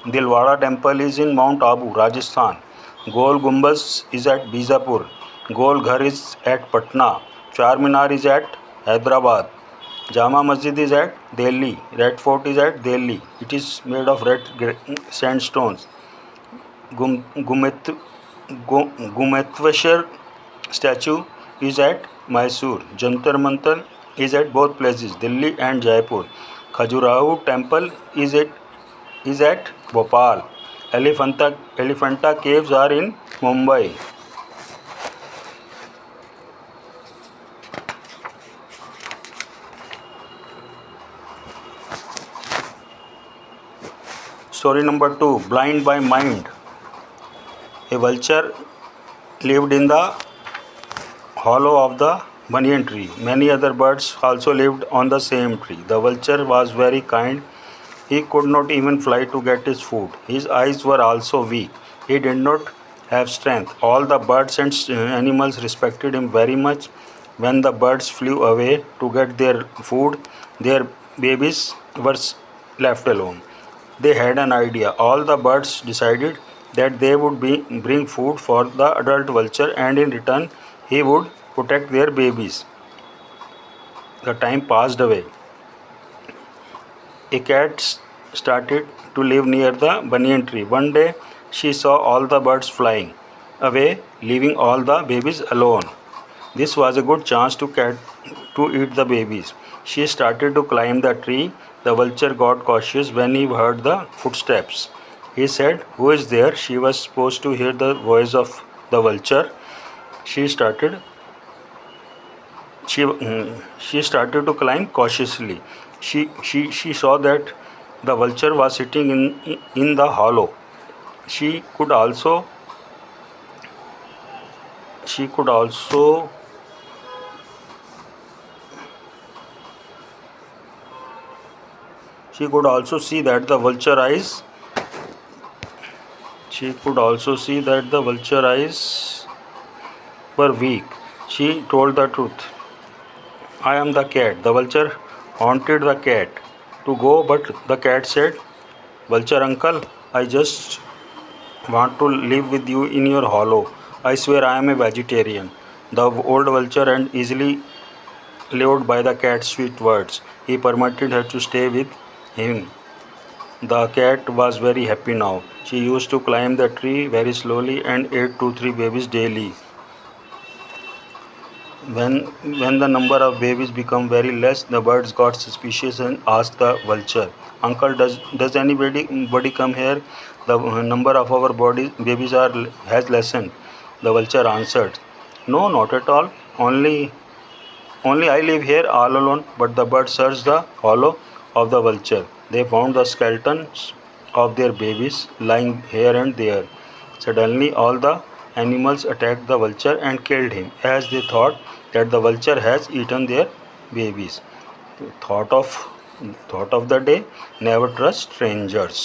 Dilwara temple is in Mount Abu, Rajasthan. Gol Gumbaz is at Bijapur. Gol Ghar is at Patna. Charminar is at Hyderabad. Jama Masjid is at Delhi. Red Fort is at Delhi. It is made of red sandstones. Gum, Gumet, Gumetweshwar statue is at Mysore. Jantar Mantar is at both places, Delhi and Jaipur. Khajuraho temple is at Bhopal. Elephanta caves are in Mumbai. Story number 2, Blind by Mind. A vulture lived in the hollow of the banyan tree. Many other birds also lived on the same tree. The vulture was very kind. He could not even fly to get his food. His eyes were also weak. He did not have strength. All the birds and animals respected him very much. When the birds flew away to get their food, their babies were left alone. They had an idea. All the birds decided that they would bring food for the adult vulture, and in return he would protect their babies. The time passed away. A cat started to live near the banyan tree. One day she saw all the birds flying away, leaving all the babies alone. This was a good chance to cat to eat the babies. She started to climb the tree. The vulture got cautious when he heard the footsteps. He said, "Who is there?" She was supposed to hear the voice of the vulture. She started she, she started to climb cautiously. She saw that the vulture was sitting in the hollow. She could also she could also she could also see that the vulture eyes were weak. She told the truth. "I am the cat." The vulture wanted the cat to go, but the cat said, "Vulture uncle, I just want to live with you in your hollow. I swear I am a vegetarian." The old vulture and easily lived by the cat's sweet words. He permitted her to stay with him. The cat was very happy now. She used to climb the tree very slowly and ate 2-3 babies daily. When the number of babies became very less, the birds got suspicious and asked the vulture, "Uncle, does anybody come here? The number of our babies has lessened." The vulture answered, "No, not at all. Only I live here all alone." But the birds searched the hollow of the vulture. They found the skeletons of their babies lying here and there. Suddenly all the animals attacked the vulture and killed him, as they thought that the vulture has eaten their babies. Thought of the day: never trust strangers.